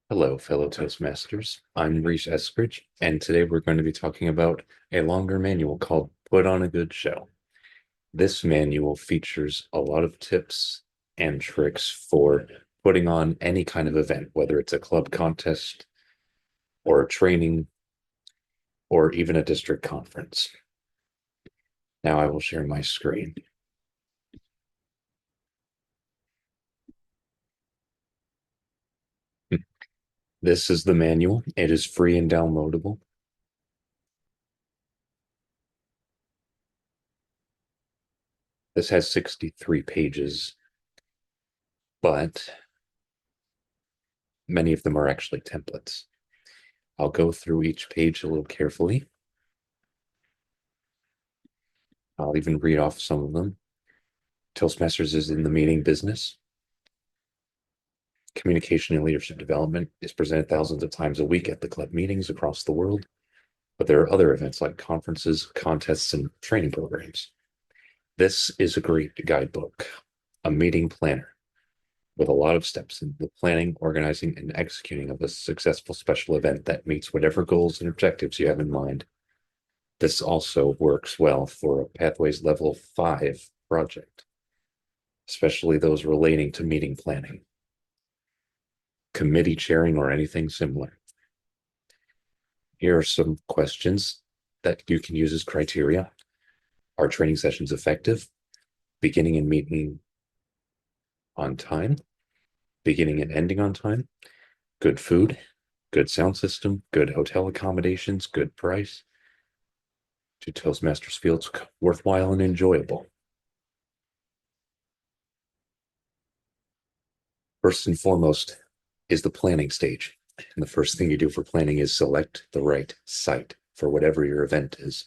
Hello, fellow Toastmasters. I'm Reese Eskridge, and today we're going to be talking about a longer manual called Put on a Good Show. This manual features a lot of tips and tricks for putting on any kind of event, whether it's a club contest or a training or even a district conference. Now I will share my screen. This is the manual. It is free and downloadable. This has 63 pages, but many of them are actually templates. I'll go through each page a little carefully. I'll even read off some of them. Toastmasters is in the meeting business. Communication and leadership development is presented thousands of times a week at the club meetings across the world, but there are other events like conferences, contests, and training programs. This is a great guidebook, a meeting planner with a lot of steps in the planning, organizing, and executing of a successful special event that meets whatever goals and objectives you have in mind. This also works well for a Pathways Level 5 project, especially those relating to meeting planning, committee chairing, or anything similar. Here are some questions that you can use as criteria. Are training sessions effective? Beginning and meeting on time? Beginning and ending on time? Good food? Good sound system? Good hotel accommodations? Good price? Do Toastmasters feel it's worthwhile and enjoyable? First and foremost is the planning stage. And the first thing you do for planning is select the right site for whatever your event is.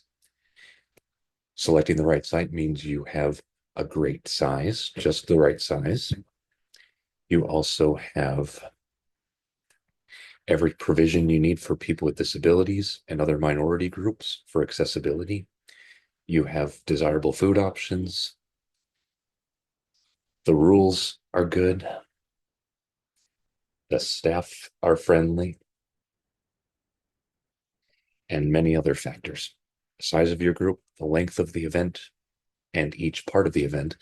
Selecting the right site means you have a great size, just the right size. You also have every provision you need for people with disabilities and other minority groups for accessibility. You have desirable food options. The rules are good. The staff are friendly, and many other factors. The size of your group, the length of the event, and each part of the event,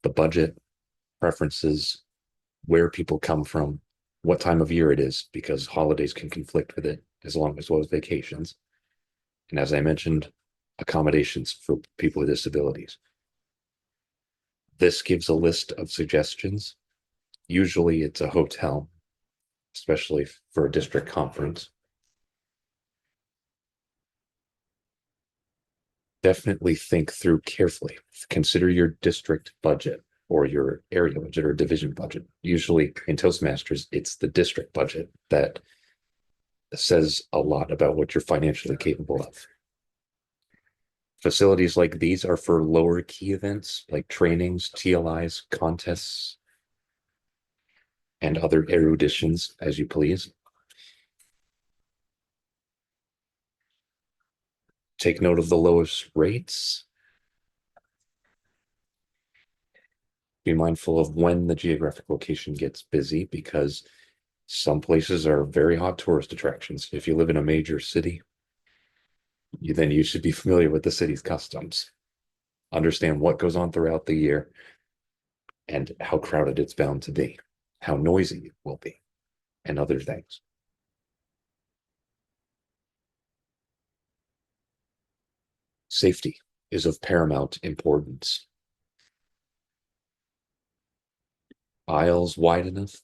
the budget, preferences, where people come from, what time of year it is, because holidays can conflict with it as well as vacations. And as I mentioned, accommodations for people with disabilities. This gives a list of suggestions. Usually it's a hotel, especially for a district conference. Definitely think through carefully. Consider your district budget or your area budget or division budget. Usually in Toastmasters, it's the district budget that says a lot about what you're financially capable of. Facilities like these are for lower key events like trainings, TLIs, contests, and other eruditions as you please. Take note of the lowest rates. Be mindful of when the geographic location gets busy because some places are very hot tourist attractions. If you live in a major city, then you should be familiar with the city's customs. Understand what goes on throughout the year and how crowded it's bound to be, how noisy it will be, and other things. Safety is of paramount importance. Aisles wide enough,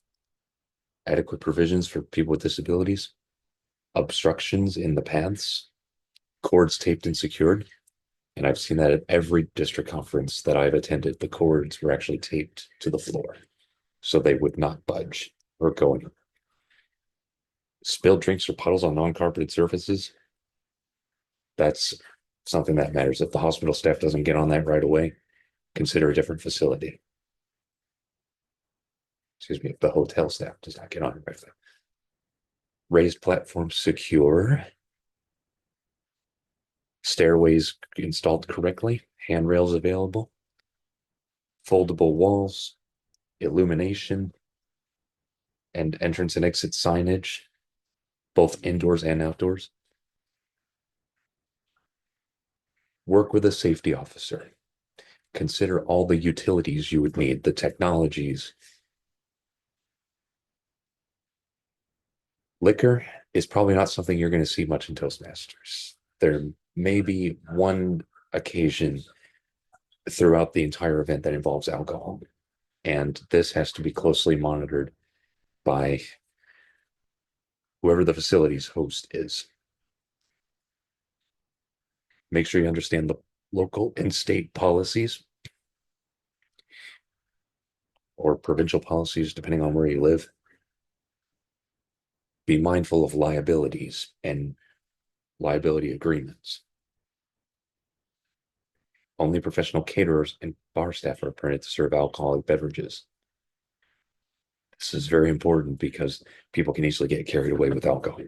adequate provisions for people with disabilities, obstructions in the paths, cords taped and secured. And I've seen that at every district conference that I've attended. The cords were actually taped to the floor so they would not budge or go anywhere. Spilled drinks or puddles on non-carpeted surfaces. That's something that matters. If the hospital staff doesn't get on that right away, consider a different facility. Excuse me, if the hotel staff does not get on it right away. Raised platforms secure. Stairways installed correctly. Handrails available. Foldable walls. Illumination. and entrance and exit signage, both indoors and outdoors. Work with a safety officer. Consider all the utilities you would need, the technologies. Liquor is probably not something you're going to see much in Toastmasters. There may be one occasion throughout the entire event that involves alcohol, and this has to be closely monitored by whoever the facilities host is. Make sure you understand the local and state policies or provincial policies, depending on where you live. Be mindful of liabilities and liability agreements. Only professional caterers and bar staff are permitted to serve alcoholic beverages. This is very important because people can easily get carried away with alcohol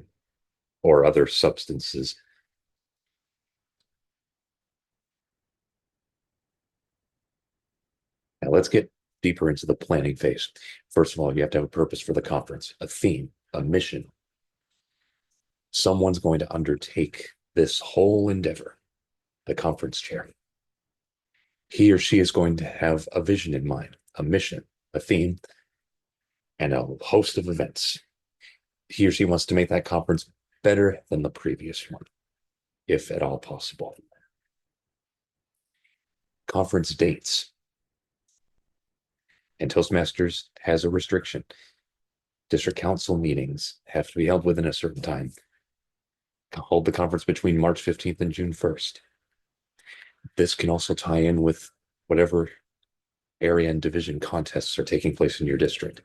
or other substances. Now let's get deeper into the planning phase. First of all, you have to have a purpose for the conference, a theme, a mission. Someone's going to undertake this whole endeavor, the conference chair. He or she is going to have a vision in mind, a mission, a theme, and a host of events. He or she wants to make that conference better than the previous one, if at all possible. Conference dates. And Toastmasters has a restriction. District council meetings have to be held within a certain time. Hold the conference between March 15th and June 1st. This can also tie in with whatever area and division contests are taking place in your district.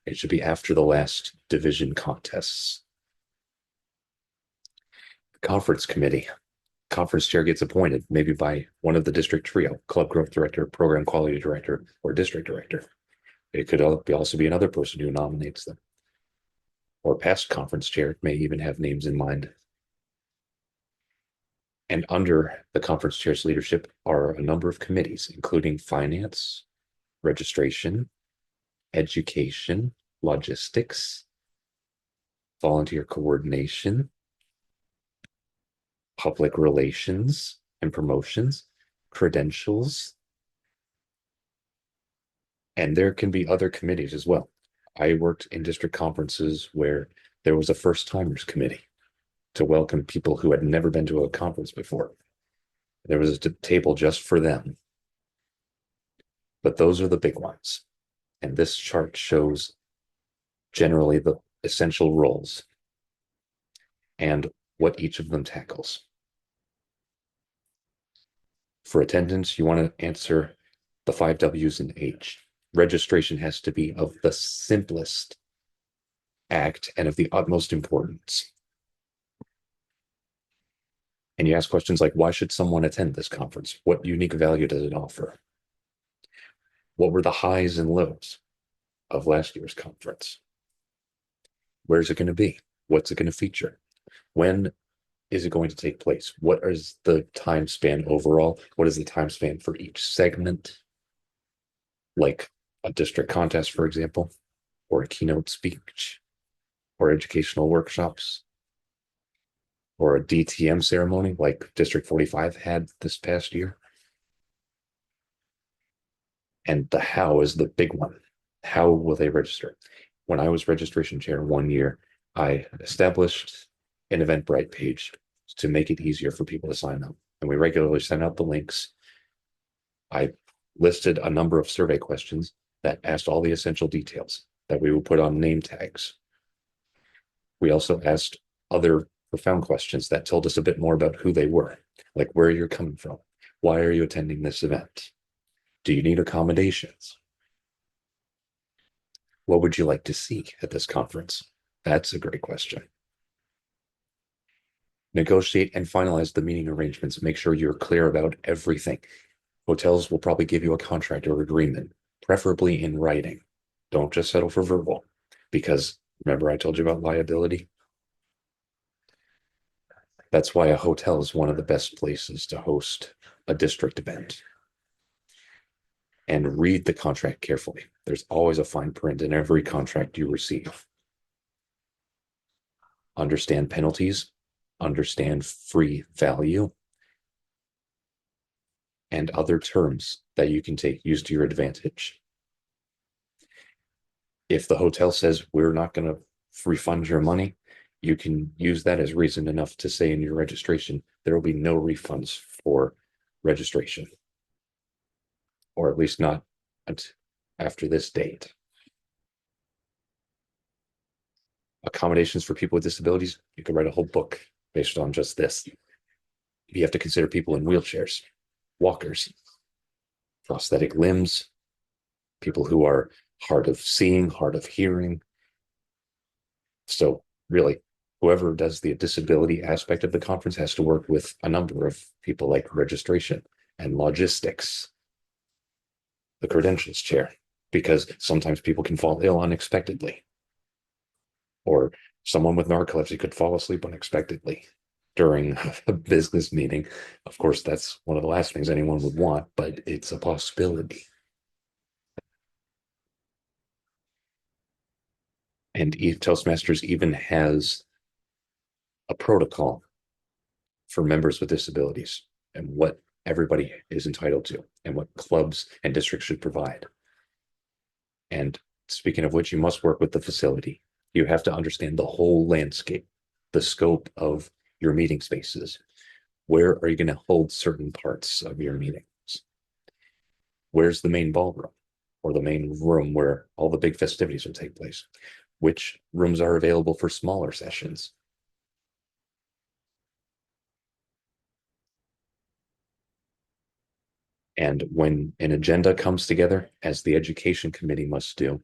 It should be after the last division contests. Conference committee. Conference chair gets appointed, maybe by one of the district trio, club growth director, program quality director, or district director. It could also be another person who nominates them. Or past conference chair may even have names in mind. And under the conference chair's leadership are a number of committees, including finance, registration, education, logistics, volunteer coordination, public relations and promotions, credentials, and there can be other committees as well. I worked in district conferences where there was a first timers committee to welcome people who had never been to a conference before. There was a table just for them. But those are the big ones. And this chart shows generally the essential roles and what each of them tackles. For attendance, you want to answer the 5 W's and H. Registration has to be of the simplest act and of the utmost importance. And you ask questions like, why should someone attend this conference? What unique value does it offer? What were the highs and lows of last year's conference? Where's it going to be? What's it going to feature? When is it going to take place? What is the time span overall? What is the time span for each segment? Like a district contest, for example, or a keynote speech, or educational workshops, or a DTM ceremony like District 45 had this past year. And the how is the big one. How will they register? When I was registration chair one year, I established an Eventbrite page to make it easier for people to sign up. And we regularly send out the links. I listed a number of survey questions that asked all the essential details that we would put on name tags. We also asked other profound questions that told us a bit more about who they were, like where you're coming from. Why are you attending this event? Do you need accommodations? What would you like to see at this conference? That's a great question. Negotiate and finalize the meeting arrangements. Make sure you're clear about everything. Hotels will probably give you a contract or agreement, preferably in writing. Don't just settle for verbal, because remember I told you about liability? That's why a hotel is one of the best places to host a district event. And read the contract carefully. There's always a fine print in every contract you receive. understand penalties, understand free value, and other terms that you can use to your advantage. If the hotel says we're not going to refund your money, you can use that as reason enough to say in your registration, there will be no refunds for registration, or at least not after this date. Accommodations for people with disabilities, you can write a whole book based on just this. You have to consider people in wheelchairs, walkers, prosthetic limbs, people who are hard of seeing, hard of hearing. So really, whoever does the disability aspect of the conference has to work with a number of people, like registration and logistics, the credentials chair, because sometimes people can fall ill unexpectedly, or someone with narcolepsy could fall asleep unexpectedly during a business meeting. Of course, that's one of the last things anyone would want, but it's a possibility. And Toastmasters even has a protocol for members with disabilities and what everybody is entitled to and what clubs and districts should provide. And speaking of which, you must work with the facility. You have to understand the whole landscape, the scope of your meeting spaces. Where are you going to hold certain parts of your meetings? Where's the main ballroom or the main room where all the big festivities will take place? Which rooms are available for smaller sessions? And when an agenda comes together, as the education committee must do,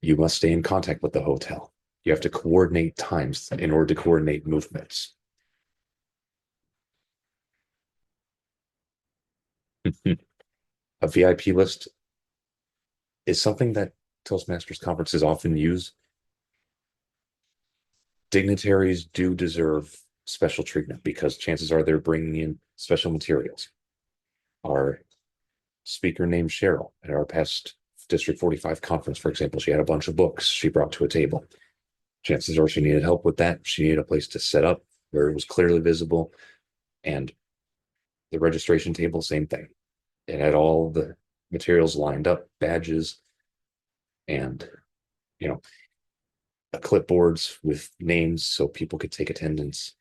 you must stay in contact with the hotel. You have to coordinate times in order to coordinate movements. A VIP list is something that Toastmasters conferences often use. Dignitaries do deserve special treatment because chances are they're bringing in special materials. Our speaker named Cheryl at our past District 45 conference, for example, she had a bunch of books she brought to a table. Chances are she needed help with that. She needed a place to set up where it was clearly visible. And the registration table, same thing. It had all the materials lined up, badges, and you know, clipboards with names so people could take attendance.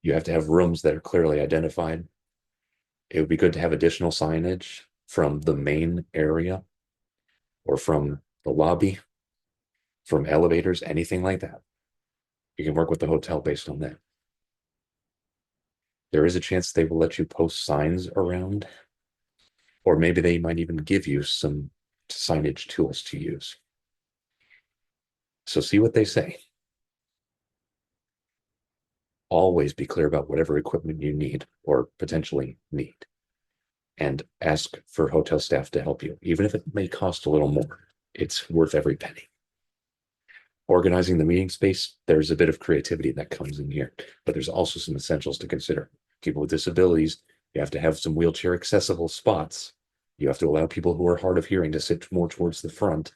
You have to have rooms that are clearly identified. It would be good to have additional signage from the main area or from the lobby, from elevators, anything like that. You can work with the hotel based on that. There is a chance they will let you post signs around, or maybe they might even give you some signage tools to use. So see what they say. Always be clear about whatever equipment you need or potentially need, and ask for hotel staff to help you, even if it may cost a little more. It's worth every penny. Organizing the meeting space, there's a bit of creativity that comes in here, but there's also some essentials to consider. People with disabilities, you have to have some wheelchair accessible spots. You have to allow people who are hard of hearing to sit more towards the front,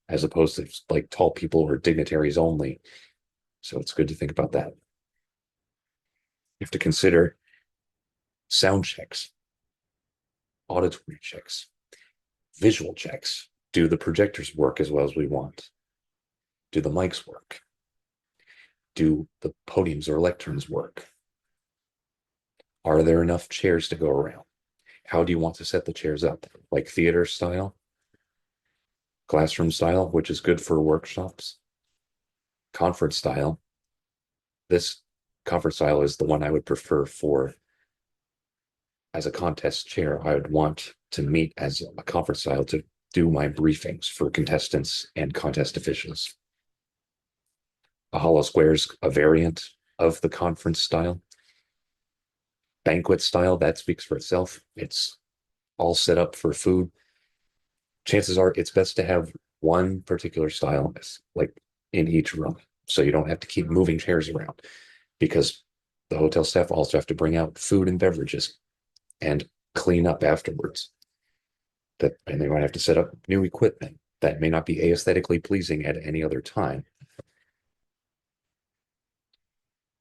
as opposed to like tall people or dignitaries only. So it's good to think about that. You have to consider sound checks, auditory checks, visual checks. Do the projectors work as well as we want? Do the mics work? Do the podiums or lecterns work? Are there enough chairs to go around? How do you want to set the chairs up? Like theater style, classroom style, which is good for workshops, conference style. This conference style is the one I would prefer for as a contest chair. I would want to meet as a conference style to do my briefings for contestants and contest officials. A hollow square is a variant of the conference style. Banquet style, that speaks for itself. It's all set up for food. Chances are it's best to have one particular style like in each room, so you don't have to keep moving chairs around, because the hotel staff also have to bring out food and beverages and clean up afterwards. And they might have to set up new equipment that may not be aesthetically pleasing at any other time.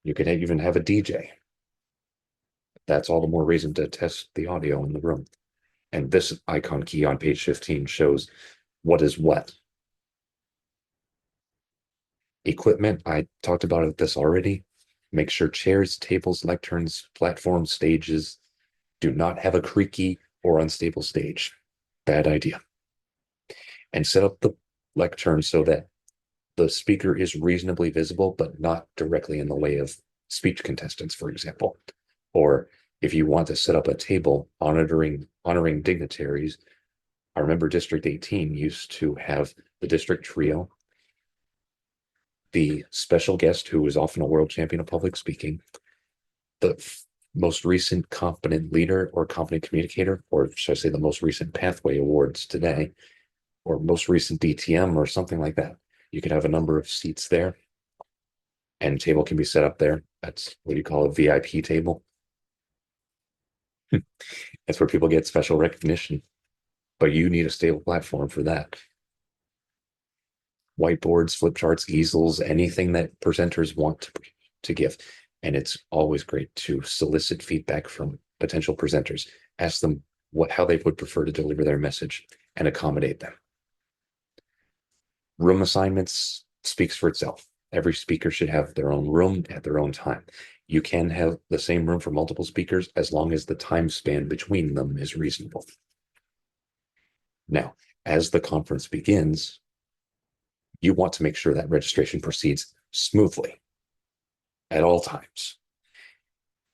You could even have a DJ. That's all the more reason to test the audio in the room. And this icon key on page 15 shows what is what. Equipment, I talked about this already. Make sure chairs, tables, lecterns, platforms, stages do not have a creaky or unstable stage. Bad idea. And set up the lectern so that the speaker is reasonably visible, but not directly in the way of speech contestants, for example. Or if you want to set up a table honoring dignitaries, I remember District 18 used to have the district trio, the special guest who was often a world champion of public speaking, the most recent competent leader or competent communicator, or should I say the most recent pathway awards today, or most recent DTM or something like that. You could have a number of seats there and table can be set up there. That's what you call a VIP table. That's where people get special recognition, but you need a stable platform for that. Whiteboards, flip charts, easels, anything that presenters want to give. And it's always great to solicit feedback from potential presenters. Ask them how they would prefer to deliver their message and accommodate them. Room assignments speaks for itself. Every speaker should have their own room at their own time. You can have the same room for multiple speakers as long as the time span between them is reasonable. Now, as the conference begins, you want to make sure that registration proceeds smoothly at all times.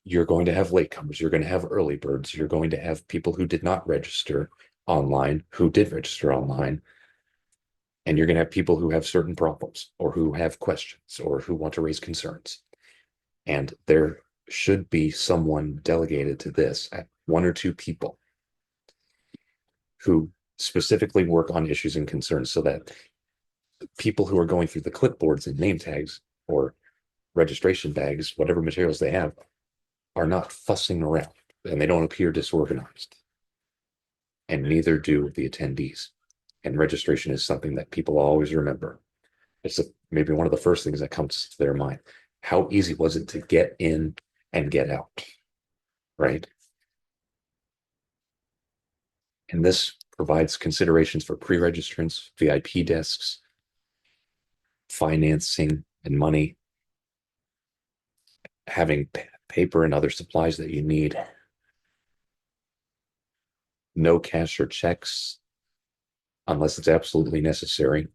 You're going to have latecomers, you're going to have early birds, you're going to have people who did not register online, who did register online, and you're going to have people who have certain problems or who have questions or who want to raise concerns. And there should be someone delegated to this, one or two people who specifically work on issues and concerns so that people who are going through the clipboards and name tags or registration bags, whatever materials they have, are not fussing around and they don't appear disorganized. And neither do the attendees. And registration is something that people always remember. It's maybe one of the first things that comes to their mind. How easy was it to get in and get out, right? And this provides considerations for pre-registrants, VIP desks, financing and money, having paper and other supplies that you need, no cash or checks unless it's absolutely necessary.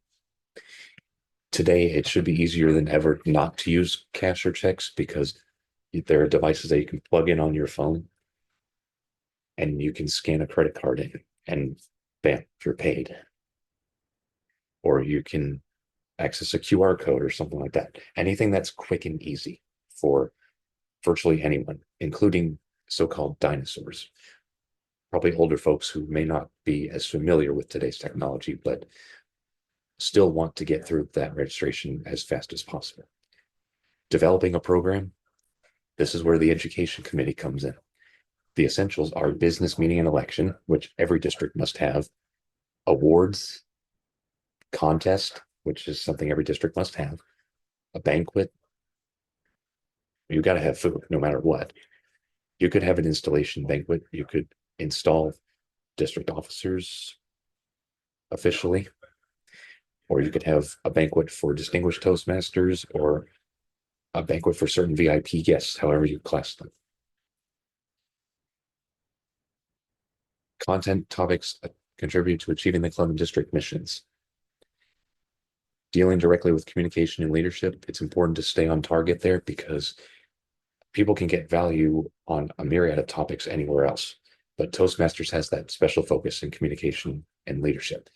Today, it should be easier than ever not to use cash or checks because there are devices that you can plug in on your phone and you can scan a credit card in and bam, you're paid. Or you can access a QR code or something like that. Anything that's quick and easy for virtually anyone, including so-called dinosaurs. Probably older folks who may not be as familiar with today's technology, but still want to get through that registration as fast as possible. Developing a program, this is where the education committee comes in. The essentials are business, meeting, and election, which every district must have, awards, contest, which is something every district must have, a banquet. You got to have food no matter what. You could have an installation banquet. You could install district officers officially, or you could have a banquet for distinguished Toastmasters or a banquet for certain VIP guests, however you class them. Content topics contribute to achieving the club and district missions. Dealing directly with communication and leadership, it's important to stay on target there because people can get value on a myriad of topics anywhere else. But Toastmasters has that special focus in communication and leadership.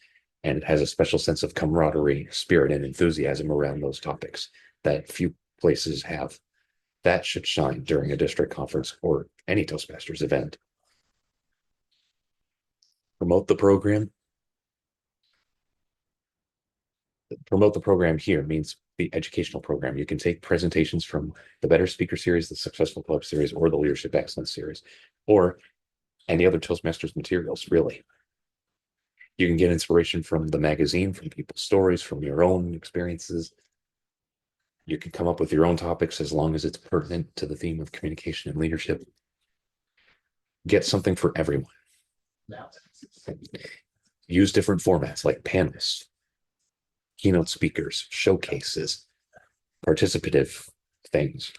And it has a special sense of camaraderie, spirit, and enthusiasm around those topics that few places have. That should shine during a district conference or any Toastmasters event. Promote the program. Promote the program here means the educational program. You can take presentations from the Better Speaker Series, the Successful Club Series, or the Leadership Excellence Series, or any other Toastmasters materials, really. You can get inspiration from the magazine, from people's stories, from your own experiences. You can come up with your own topics as long as it's pertinent to the theme of communication and leadership. Get something for everyone. Use different formats like panels, keynote speakers, showcases, participative things.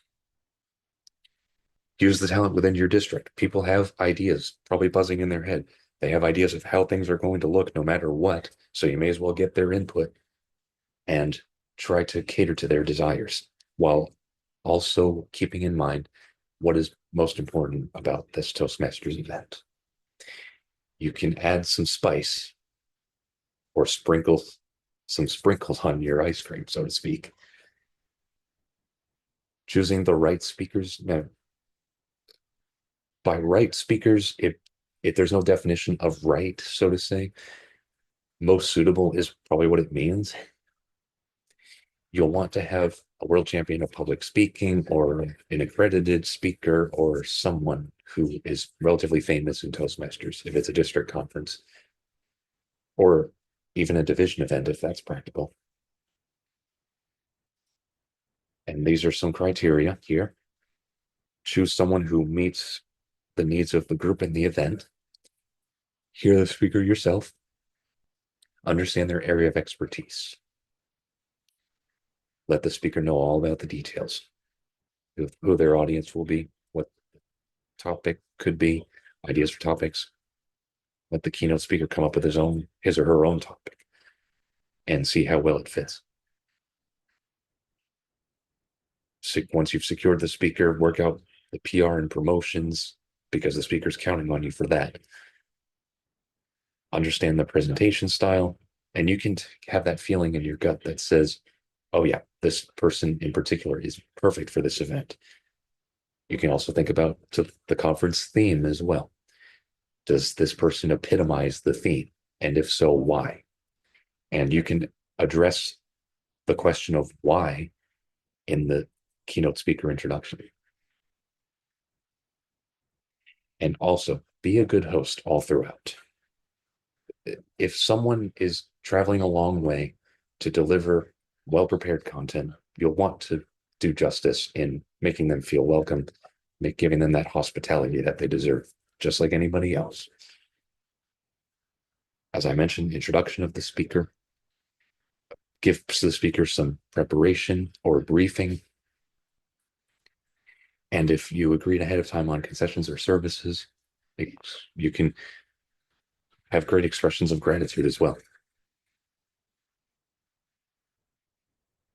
Use the talent within your district. People have ideas probably buzzing in their head. They have ideas of how things are going to look no matter what. So you may as well get their input and try to cater to their desires while also keeping in mind what is most important about this Toastmasters event. You can add some spice or sprinkle some sprinkles on your ice cream, so to speak. Choosing the right speakers. Now, by right speakers, if there's no definition of right, so to say, most suitable is probably what it means. You'll want to have a world champion of public speaking or an accredited speaker or someone who is relatively famous in Toastmasters if it's a district conference, or even a division event if that's practical. And these are some criteria here. Choose someone who meets the needs of the group and the event. Hear the speaker yourself. Understand their area of expertise. Let the speaker know all about the details, who their audience will be, what topic could be, ideas for topics. Let the keynote speaker come up with his or her own topic and see how well it fits. Once you've secured the speaker, work out the PR and promotions because the speaker's counting on you for that. Understand the presentation style, and you can have that feeling in your gut that says, oh yeah, this person in particular is perfect for this event. You can also think about the conference theme as well. Does this person epitomize the theme? And if so, why? And you can address the question of why in the keynote speaker introduction. And also be a good host all throughout. If someone is traveling a long way to deliver well-prepared content, you'll want to do justice in making them feel welcome, giving them that hospitality that they deserve, just like anybody else. As I mentioned, introduction of the speaker, give the speaker some preparation or briefing. And if you agreed ahead of time on concessions or services, you can have great expressions of gratitude as well.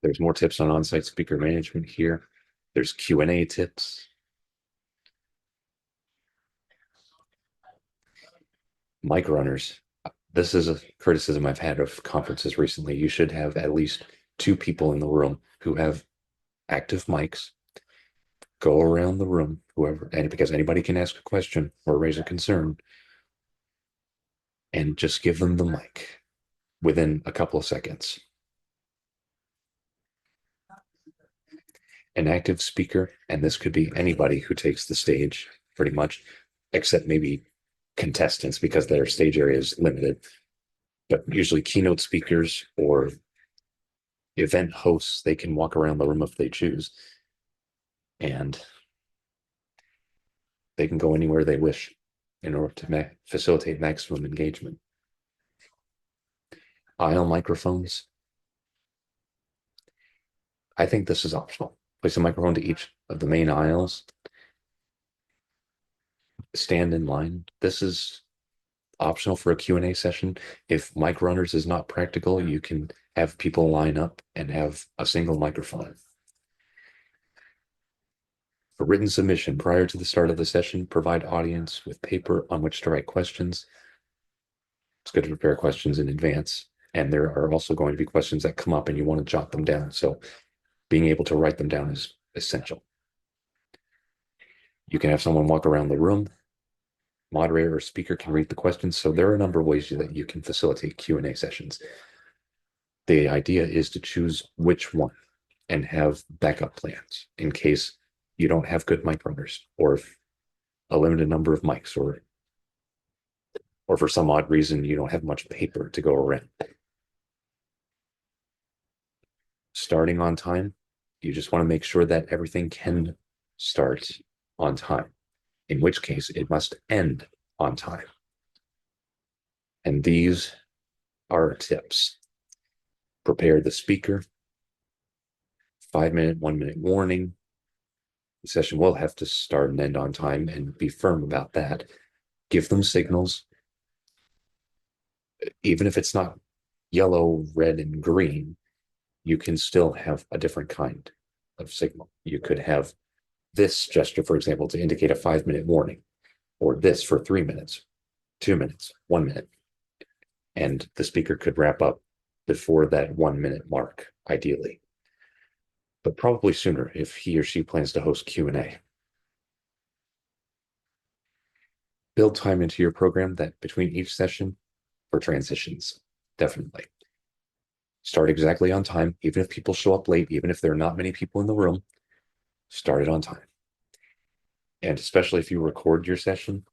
There's more tips on on-site speaker management here. There's Q&A tips. Mic runners. This is a criticism I've had of conferences recently. You should have at least two people in the room who have active mics. Go around the room, whoever, and because anybody can ask a question or raise a concern, and just give them the mic within a couple of seconds. An active speaker, and this could be anybody who takes the stage pretty much, except maybe contestants because their stage area is limited. But usually keynote speakers or event hosts, they can walk around the room if they choose. And they can go anywhere they wish in order to facilitate maximum engagement. Aisle microphones. I think this is optional. Place a microphone to each of the main aisles. Stand in line. This is optional for a Q&A session. If mic runners is not practical, you can have people line up and have a single microphone. For written submission prior to the start of the session, provide audience with paper on which to write questions. It's good to prepare questions in advance. And there are also going to be questions that come up and you want to jot them down. So being able to write them down is essential. You can have someone walk around the room. Moderator or speaker can read the questions. So there are a number of ways that you can facilitate Q&A sessions. The idea is to choose which one and have backup plans in case you don't have good mic runners or a limited number of mics or for some odd reason you don't have much paper to go around. Starting on time You just want to make sure that everything can start on time, in which case it must end on time. And these are tips. Prepare the speaker, 5 minute, 1 minute warning. The session will have to start and end on time, and be firm about that. Give them signals, even if it's not yellow, red, and green, you can still have a different kind of signal. You could have this gesture, for example, to indicate a 5 minute warning, or this for 3 minutes, 2 minutes, 1 minute. And the speaker could wrap up before that 1 minute mark, ideally, but probably sooner if he or she plans to host Q&A. Build time into your program that between each session for transitions, definitely. Start exactly on time, even if people show up late, even if there are not many people in the room, start it on time. And especially if you record your session,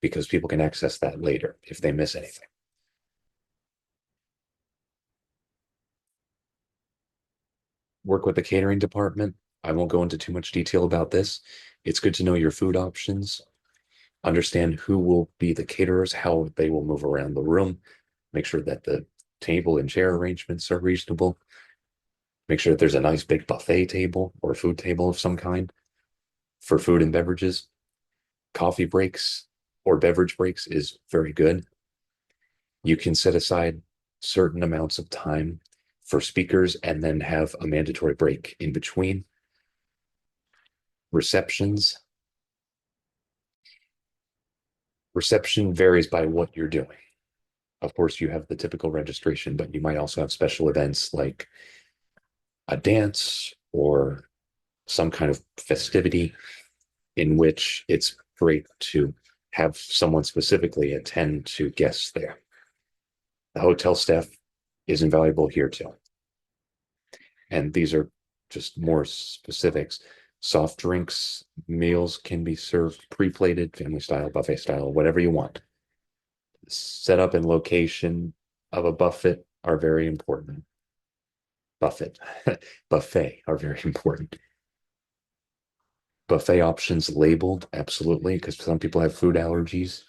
because people can access that later if they miss anything. Work with the catering department. I won't go into too much detail about this. It's good to know your food options, understand who will be the caterers, how they will move around the room, make sure that the table and chair arrangements are reasonable, make sure that there's a nice big buffet table or food table of some kind for food and beverages. Coffee breaks or beverage breaks is very good. You can set aside certain amounts of time for speakers and then have a mandatory break in between. Receptions. Reception varies by what you're doing. Of course, you have the typical registration, but you might also have special events like a dance or some kind of festivity in which it's great to have someone specifically attend to guests there. The hotel staff is invaluable here too. And these are just more specifics. Soft drinks, meals can be served pre-plated, family style, buffet style, whatever you want. Setup and location of a buffet are very important. Buffet, buffet are very important. Buffet options labeled, absolutely, because some people have food allergies.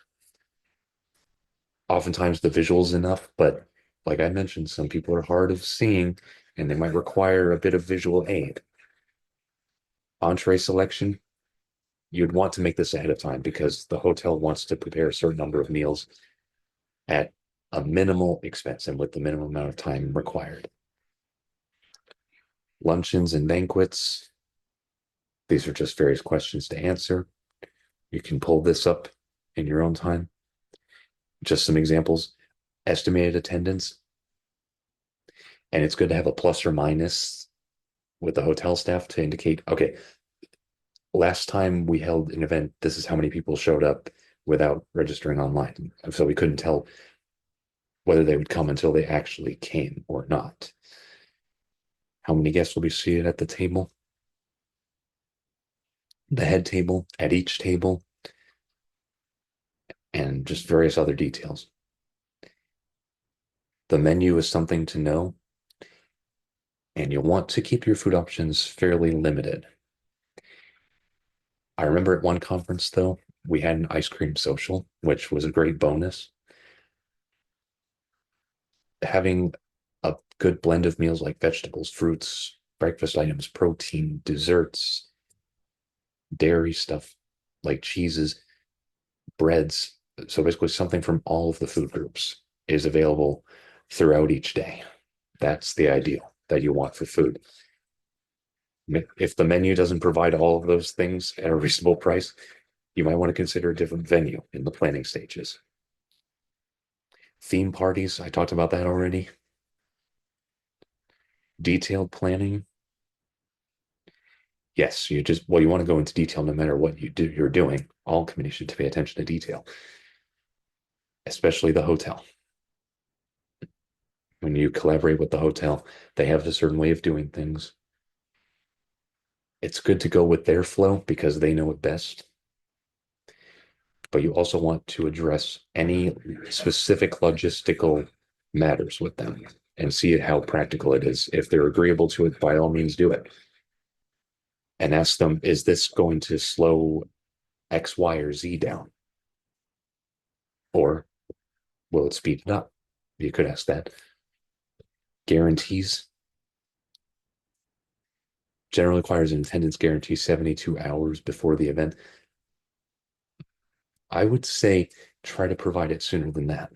Oftentimes the visual's enough, but like I mentioned, some people are hard of seeing and they might require a bit of visual aid. Entree selection, you'd want to make this ahead of time because the hotel wants to prepare a certain number of meals at a minimal expense and with the minimum amount of time required. Luncheons and banquets, these are just various questions to answer. You can pull this up in your own time. Just some examples. Estimated attendance. And it's good to have a plus or minus with the hotel staff to indicate, okay, last time we held an event, this is how many people showed up without registering online. So we couldn't tell whether they would come until they actually came or not. How many guests will be seated at the table? The head table, at each table, and just various other details. The menu is something to know, and you'll want to keep your food options fairly limited. I remember at one conference, though, we had an ice cream social, which was a great bonus. Having a good blend of meals like vegetables, fruits, breakfast items, protein, desserts, dairy stuff like cheeses, breads. So basically, something from all of the food groups is available throughout each day. That's the ideal that you want for food. If the menu doesn't provide all of those things at a reasonable price, you might want to consider a different venue in the planning stages. Theme parties, I talked about that already. Detailed planning. Yes, you want to go into detail no matter what you're doing. All committees should pay attention to detail, especially the hotel. When you collaborate with the hotel, they have a certain way of doing things. It's good to go with their flow because they know it best. But you also want to address any specific logistical matters with them. and see how practical it is. If they're agreeable to it, by all means do it. And ask them, is this going to slow X, Y, or Z down? Or will it speed it up? You could ask that. Guarantees generally requires an attendance guarantee 72 hours before the event. I would say try to provide it sooner than that.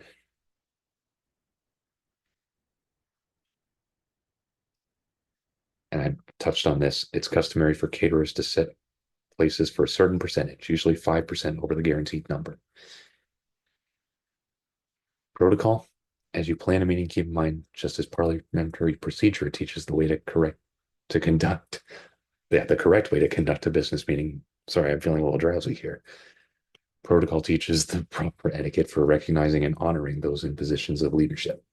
And I touched on this. It's customary for caterers to set places for a certain percentage, usually 5% over the guaranteed number. Protocol, as you plan a meeting, keep in mind, just as parliamentary procedure teaches the way to conduct, the correct way to conduct a business meeting. Sorry, I'm feeling a little drowsy here. Protocol teaches the proper etiquette for recognizing and honoring those in positions of leadership.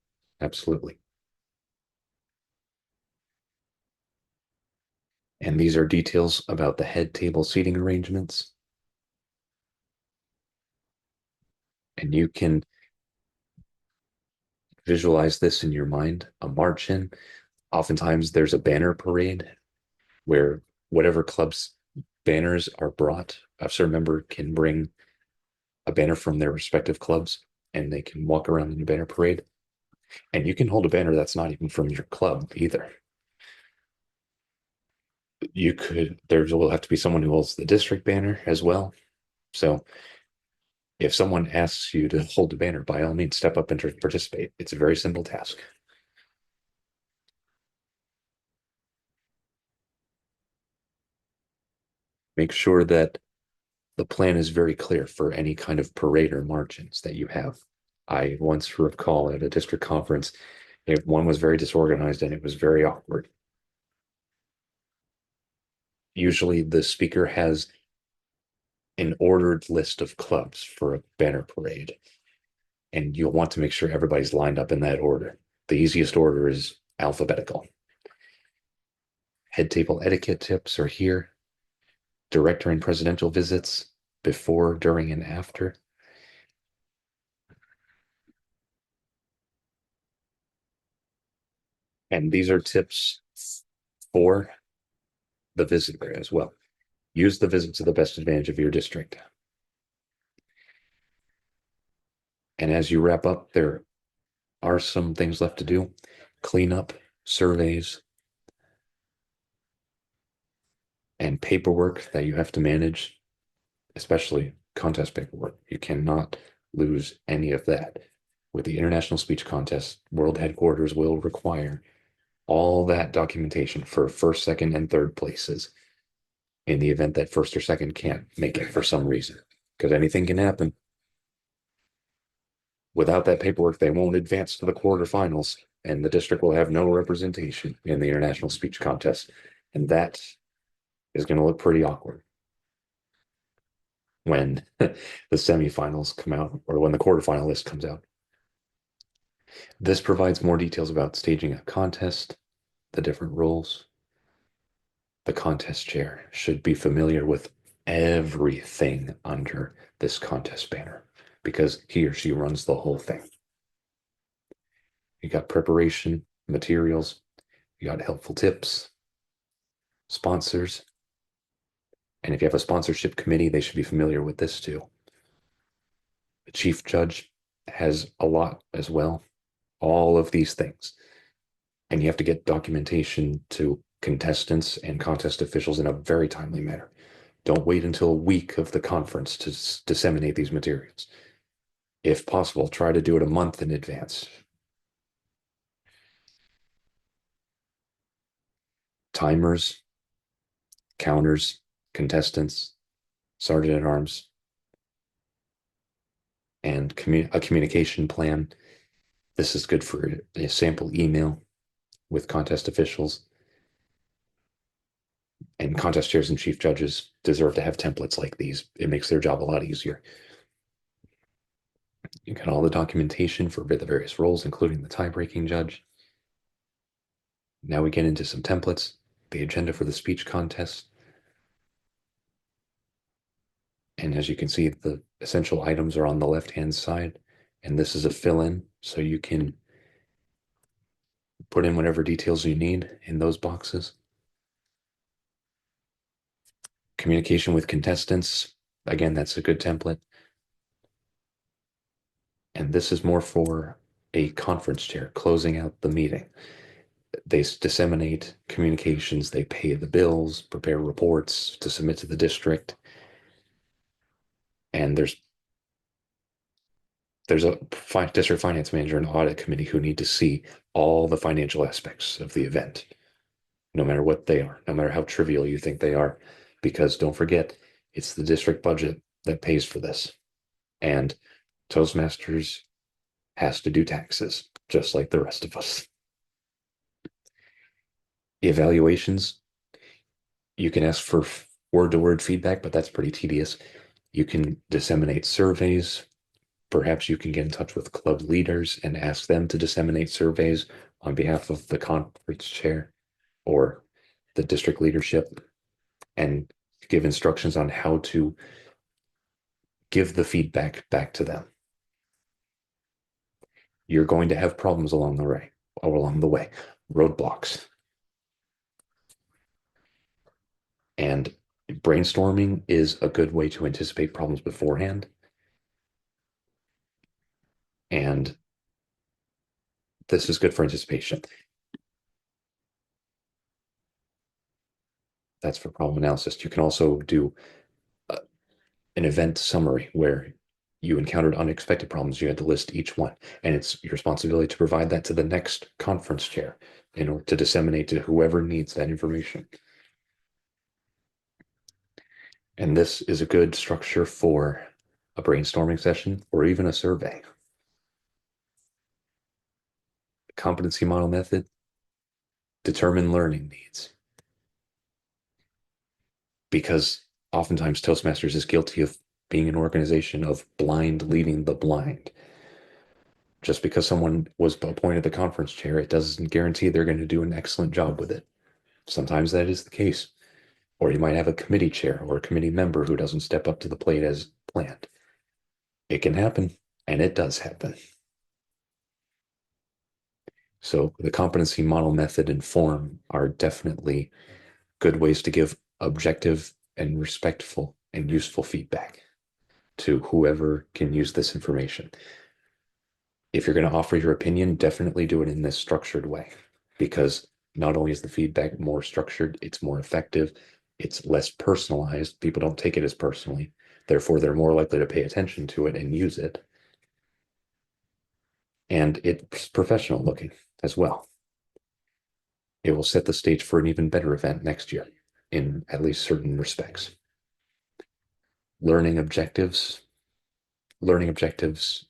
Absolutely. And these are details about the head table seating arrangements. And you can visualize this in your mind, a march in. Oftentimes there's a banner parade where whatever club's banners are brought, a certain member can bring a banner from their respective clubs and they can walk around in a banner parade. And you can hold a banner that's not even from your club either. There will have to be someone who holds the district banner as well. So if someone asks you to hold the banner, by all means, step up and participate. It's a very simple task. Make sure that the plan is very clear for any kind of parade or march-ins that you have. I once recall at a district conference, one was very disorganized and it was very awkward. Usually the speaker has an ordered list of clubs for a banner parade, and you'll want to make sure everybody's lined up in that order. The easiest order is alphabetical. Head table etiquette tips are here. Director and presidential visits before, during, and after. And these are tips for the visitor as well. Use the visit to the best advantage of your district. And as you wrap up, there are some things left to do. Cleanup, surveys, and paperwork that you have to manage, especially contest paperwork. You cannot lose any of that. With the International Speech Contest, World Headquarters will require all that documentation for first, second, and third places in the event that first or second can't make it for some reason, because anything can happen. Without that paperwork, they won't advance to the quarterfinals, and the district will have no representation in the International Speech Contest. And that is going to look pretty awkward when the semifinals come out or when the quarterfinal list comes out. This provides more details about staging a contest, the different roles. The contest chair should be familiar with everything under this contest banner because he or she runs the whole thing. You got preparation, materials, you got helpful tips, sponsors. And if you have a sponsorship committee, they should be familiar with this too. The chief judge has a lot as well, all of these things. And you have to get documentation to contestants and contest officials in a very timely manner. Don't wait until a week of the conference to disseminate these materials. If possible, try to do it a month in advance. Timers, counters, contestants, sergeant at arms, and a communication plan. This is good for a sample email with contest officials. And contest chairs and chief judges deserve to have templates like these. It makes their job a lot easier. You got all the documentation for the various roles, including the tie-breaking judge. Now we get into some templates, the agenda for the speech contest. And as you can see, the essential items are on the left-hand side. And this is a fill-in, so you can Put in whatever details you need in those boxes. Communication with contestants. Again, that's a good template. And this is more for a conference chair closing out the meeting. They disseminate communications, they pay the bills, prepare reports to submit to the district. And there's a district finance manager and audit committee who need to see all the financial aspects of the event, no matter what they are, no matter how trivial you think they are, because don't forget, it's the district budget that pays for this. And Toastmasters has to do taxes, just like the rest of us. Evaluations, you can ask for word to word feedback, but that's pretty tedious. You can disseminate surveys. Perhaps you can get in touch with club leaders and ask them to disseminate surveys on behalf of the conference chair or the district leadership and give instructions on how to give the feedback back to them. You're going to have problems along the way, roadblocks. And brainstorming is a good way to anticipate problems beforehand. And this is good for anticipation. That's for problem analysis. You can also do an event summary where you encountered unexpected problems. You had to list each one, and it's your responsibility to provide that to the next conference chair in order to disseminate to whoever needs that information. And this is a good structure for a brainstorming session or even a survey. Competency model method, determine learning needs. Because oftentimes Toastmasters is guilty of being an organization of blind leading the blind. Just because someone was appointed the conference chair, it doesn't guarantee they're going to do an excellent job with it. Sometimes that is the case. Or you might have a committee chair or a committee member who doesn't step up to the plate as planned. It can happen, and it does happen. So the competency model method and form are definitely good ways to give objective and respectful and useful feedback to whoever can use this information. If you're going to offer your opinion, definitely do it in this structured way, because not only is the feedback more structured, it's more effective, it's less personalized. People don't take it as personally. Therefore, they're more likely to pay attention to it and use it. And it's professional looking as well. It will set the stage for an even better event next year in at least certain respects. Learning objectives. Learning objectives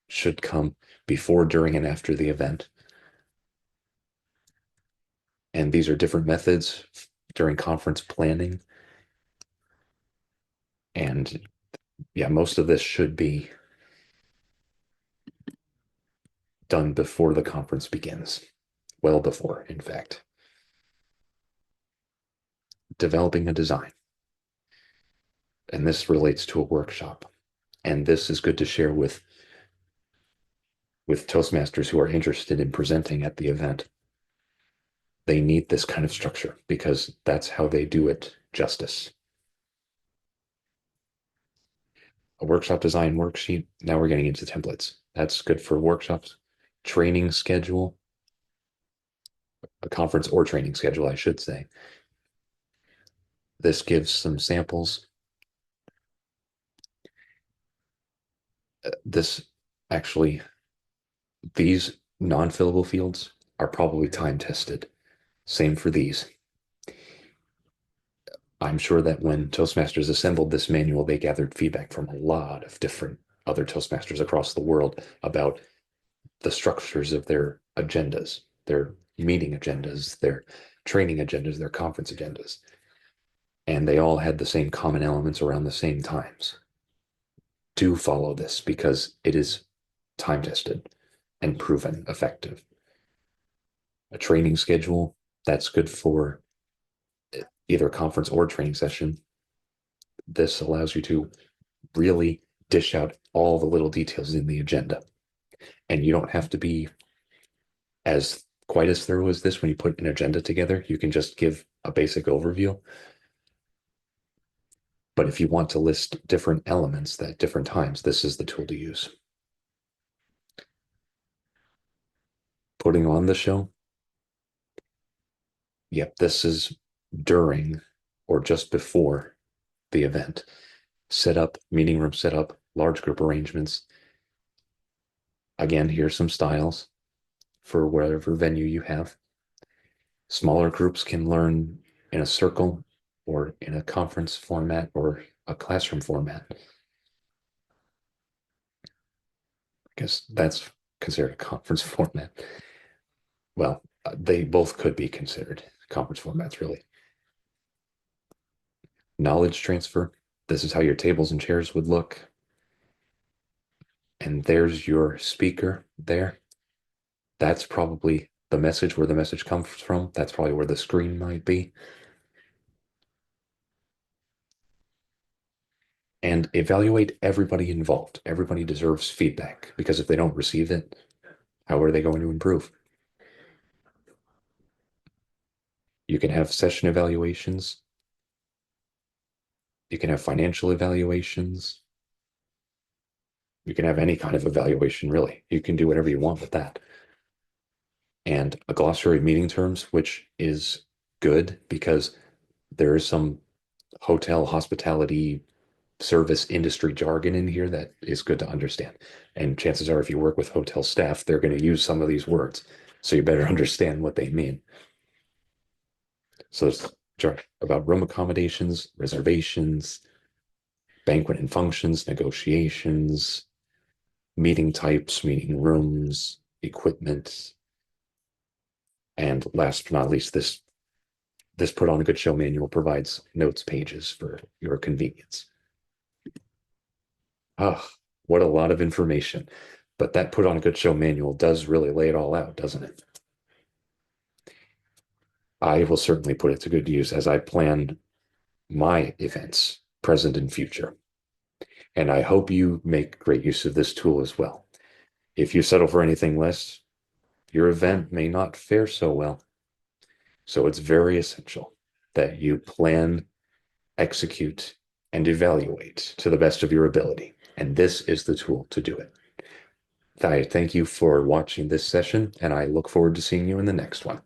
should come before, during, and after the event. And these are different methods during conference planning. And yeah, most of this should be done before the conference begins. Well before, in fact. Developing a design. And this relates to a workshop. And this is good to share with Toastmasters who are interested in presenting at the event. They need this kind of structure because that's how they do it justice. A workshop design worksheet. Now we're getting into templates. That's good for workshops. Training schedule. A conference or training schedule, I should say. This gives some samples. This actually, these non-fillable fields are probably time tested. Same for these. I'm sure that when Toastmasters assembled this manual, they gathered feedback from a lot of different other Toastmasters across the world about the structures of their agendas, their meeting agendas, their training agendas, their conference agendas. And they all had the same common elements around the same times. Do follow this because it is time tested and proven effective. A training schedule, that's good for either a conference or training session. This allows you to really dish out all the little details in the agenda. And you don't have to be as quite as thorough as this when you put an agenda together. You can just give a basic overview. But if you want to list different elements at different times, this is the tool to use. Putting on the show. Yep, this is during or just before the event. Setup, meeting room setup, large group arrangements. Again, here's some styles for whatever venue you have. Smaller groups can learn in a circle or in a conference format or a classroom format. I guess that's considered a conference format. Well, they both could be considered conference formats, really. Knowledge transfer. This is how your tables and chairs would look. And there's your speaker there. That's probably the message, where the message comes from. That's probably where the screen might be. And evaluate everybody involved. Everybody deserves feedback, because if they don't receive it, how are they going to improve? You can have session evaluations. You can have financial evaluations. You can have any kind of evaluation, really. You can do whatever you want with that. And a glossary of meeting terms, which is good because there is some hotel hospitality service industry jargon in here that is good to understand. And chances are, if you work with hotel staff, they're going to use some of these words. So you better understand what they mean. So it's about room accommodations, reservations, banquet and functions, negotiations, meeting types, meeting rooms, equipment. And last but not least, this put on a good show manual provides notes pages for your convenience. Ah, what a lot of information. But that put on a good show manual does really lay it all out, doesn't it? I will certainly put it to good use as I plan my events, present and future. And I hope you make great use of this tool as well. If you settle for anything less, your event may not fare so well. So it's very essential that you plan, execute, and evaluate to the best of your ability. And this is the tool to do it. I thank you for watching this session, and I look forward to seeing you in the next one.